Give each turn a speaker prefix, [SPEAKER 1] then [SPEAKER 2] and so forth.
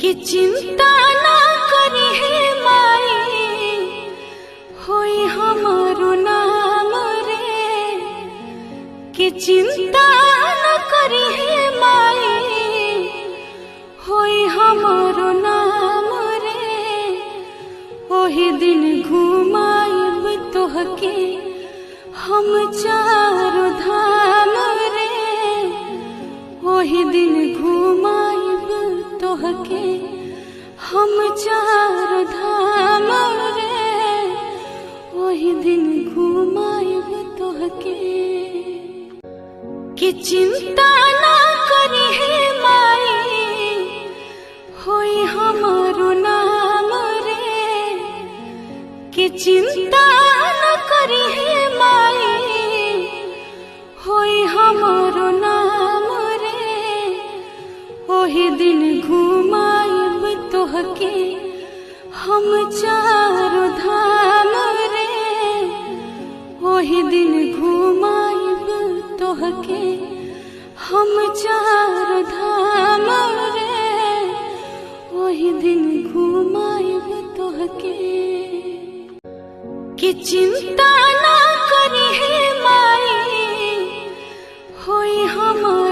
[SPEAKER 1] कि चिंता ना करी है माई होई हमारो नाम रे। कि चिंता ना करी है माई होई हमारो नाम रे। ओही दिन घुमाइब तोहके हम चारो धाम रे। ओही दिन घुमाइब तोहके हम चारो धाम रे। ओही दिन घुमाइब तोहके। कि चिंता ना करी है माई होई हमारो नाम रे। कि चिंता ना करी है माई होई हमारो नाम रे। ओही दिन घुमाइब तोहके हम चारो धाम रे। ओही दिन घुमाइब तोहके हम चारो धाम रे। ओही दिन घुमाइब तोहके। कि चिंता ना करी है माई होई हमारो